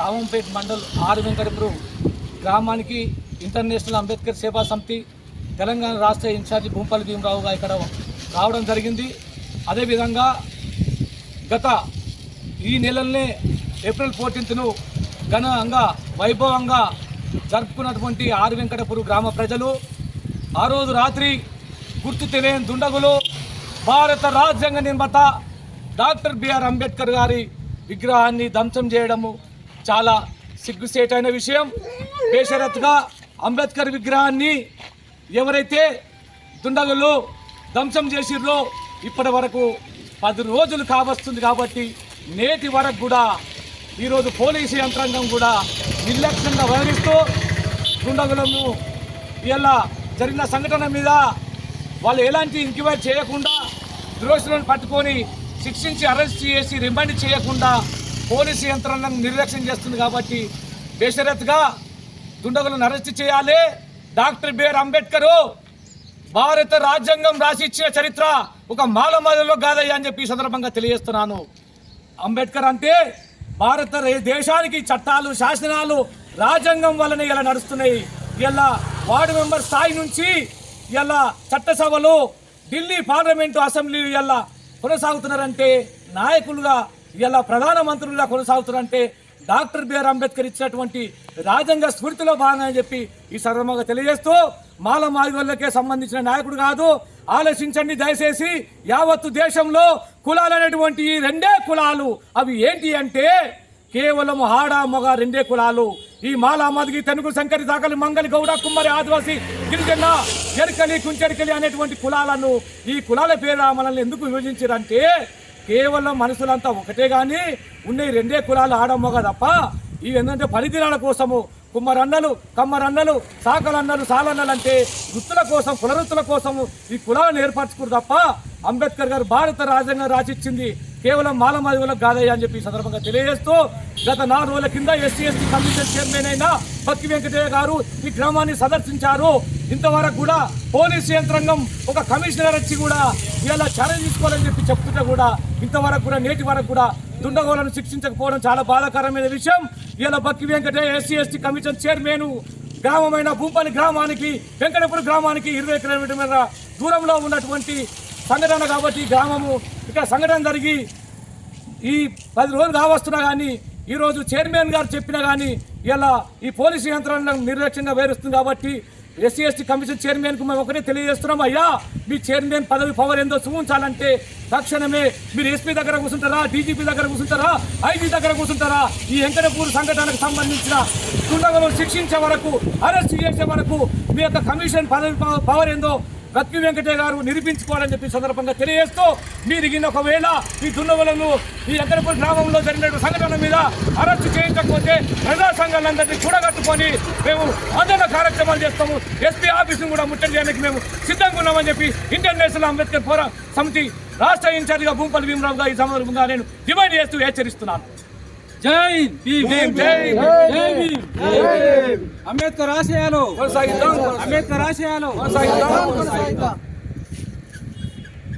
రామంపేట్ mandal are Venkatapuram గ్రామానికి international Ambedkar సేవా సమితి తెలంగాణ రాష్ట్ర ఇన్ఛార్జి భూంపల్లి భీమరావుగా ఇక్కడ రావడం జరిగింది. అదేవిధంగా గత ఈ నెలలనే ఏప్రిల్ 14ను ఘనంగా వైభవంగా జరుపుకున్నటువంటి ఆర్ వెంకటపురం గ్రామ ప్రజలు ఆ రోజు రాత్రి గుర్తు తెలియని దుండగులు భారత రాజ్యాంగ నిర్మాత డాక్టర్ బిఆర్ అంబేద్కర్ గారి విగ్రహాన్ని ధ్వంసం చేయడము చాలా సిగ్గుసేటైన విషయం. బేషరత్గా అంబేద్కర్ విగ్రహాన్ని ఎవరైతే దుండగులు ధ్వంసం చేసిర్రో ఇప్పటి వరకు 10 రోజులు కావస్తుంది. కాబట్టి నేటి వరకు కూడా ఈరోజు పోలీసు యంత్రాంగం కూడా నిర్లక్ష్యంగా వ్యవహరిస్తూ దుండగులను ఇలా జరిగిన సంఘటన మీద వాళ్ళు ఎలాంటి ఎంక్వైరీ చేయకుండా దోషులను పట్టుకొని శిక్షించి అరెస్ట్ చేసి రిమాండ్ చేయకుండా పోలీసు యంత్రాంగం నిర్లక్ష్యం చేస్తుంది. కాబట్టి బేషరత్గా దుండగులను అరెస్ట్ చేయాలి. డాక్టర్ బిఆర్ అంబేద్కర్ భారత రాజ్యాంగం రాసి ఇచ్చిన చరిత్ర ఒక మాలమాలలో కాదయ్యా అని చెప్పి ఈ సందర్భంగా తెలియజేస్తున్నాను. అంబేద్కర్ అంటే భారత దేశానికి చట్టాలు శాసనాలు రాజ్యాంగం వల్లనే ఇలా నడుస్తున్నాయి. ఇలా వార్డు మెంబర్ స్థాయి నుంచి ఇలా చట్టసభలు ఢిల్లీ పార్లమెంటు అసెంబ్లీ ఇలా కొనసాగుతున్నారంటే నాయకులుగా ఇలా ప్రధానమంత్రులుగా కొనసాగుతున్నారంటే డాక్టర్ బిఆర్ అంబేద్కర్ ఇచ్చినటువంటి రాజ్యాంగ స్ఫూర్తిలో భాగంగా అని చెప్పి ఈ సందర్భంగా తెలియజేస్తూ మాల మాదిగోళ్ళకే సంబంధించిన నాయకుడు కాదు. ఆలోచించండి దయచేసి. యావత్తు దేశంలో కులాలు అనేటువంటి ఈ 2 కులాలు అవి ఏంటి అంటే కేవలం ఆడ మగ 2 కులాలు. ఈ మాల మాదిగి తెనుగు సంకరి దాకలి మంగలి గౌడ కుమ్మరి ఆదివాసి గిరిజన ఎరకలి కుంచెరికలి అనేటువంటి కులాలను ఈ కులాల పేరు మనల్ని ఎందుకు విభజించారంటే కేవలం మనుషులంతా ఒకటే కానీ ఉన్నాయి 2 కులాలు ఆడ మగ తప్ప ఇవి ఏంటంటే పరిధిరాల కోసము కుమ్మరన్నలు కమ్మరన్నలు సాకలన్నలు సాలన్నలు అంటే వృత్తుల కోసం కులవృత్తుల కోసము ఈ కులాలను ఏర్పరచుకున్నారు తప్ప అంబేద్కర్ గారు భారత రాజ్యాంగం రాసిచ్చింది కేవలం మాలమాదివులకు కాదయ్యా అని చెప్పి ఈ సందర్భంగా తెలియజేస్తూ గత 4 రోజుల కింద ఎస్సీ కమిషన్ చైర్మన్ అయిన పక్కి వెంకటయ్య గారు ఈ గ్రామాన్ని సందర్శించారు. ఇంతవరకు కూడా పోలీసు యంత్రాంగం ఒక కమిషనర్ వచ్చి కూడా ఇలా చర్య తీసుకోవాలని చెప్పి చెప్తుంటే కూడా ఇంతవరకు కూడా నేటి వరకు కూడా దుండగోలను శిక్షించకపోవడం చాలా బాధాకరమైన విషయం. ఇలా Bakki Venkataiah SC commission chairman గ్రామమైన భూంపల్లి గ్రామానికి వెంకటపురం గ్రామానికి 20 కిలోమీటర్ల దూరంలో ఉన్నటువంటి సంఘటన. కాబట్టి గ్రామము ఇక్కడ సంఘటన జరిగి ఈ 10 రోజులు కావస్తున్నా కానీ ఈరోజు చైర్మన్ గారు చెప్పినా కానీ ఇలా ఈ పోలీసు యంత్రాంగం నిర్లక్ష్యంగా వేరుస్తుంది. కాబట్టి ఎస్సీ కమిషన్ చైర్మన్కు మేము ఒకటే తెలియజేస్తున్నాం, అయ్యా మీ చైర్మన్ పదవి పవర్ ఏందో చూపించాలంటే తక్షణమే మీరు ఎస్పీ దగ్గర కూర్చుంటారా, డీజీపీ దగ్గర కూర్చుంటారా, ఐజీ దగ్గర కూర్చుంటారా, ఈ వెంకటపూర్ సంఘటనకు సంబంధించిన దుండగులను శిక్షించే వరకు అరెస్ట్ చేసే వరకు మీ యొక్క కమిషన్ పదవి పవర్ ఏందో బక్కి వెంకటయ్య గారు నిరూపించుకోవాలని చెప్పి సందర్భంగా తెలియజేస్తూ మీరు ఒకవేళ ఈ దుండగులను ఈ వెంకటపూర్ గ్రామంలో జరిగిన సంఘటన మీద అరెస్టు చేయించకపోతే ప్రజా సంఘాలందరినీ కూడగట్టుకొని మేము ఆందోళన కార్యక్రమాలు చేస్తాము. ఎస్పీ ఆఫీసును కూడా ముట్టడి చేయడానికి మేము సిద్ధంగా ఉన్నామని చెప్పి ఇంటర్నేషనల్ అంబేద్కర్ పోరా సమితి రాష్ట్ర ఇన్ఛార్జిగా భూంపల్లి భీమరావుగా ఈ సందర్భంగా నేను డిమాండ్ చేస్తూ హెచ్చరిస్తున్నాను. జై భీమ్, జై భీమ్, అంబేద్కర్ ఆశయాలు, అంబేద్కర్ ఆశయాలు.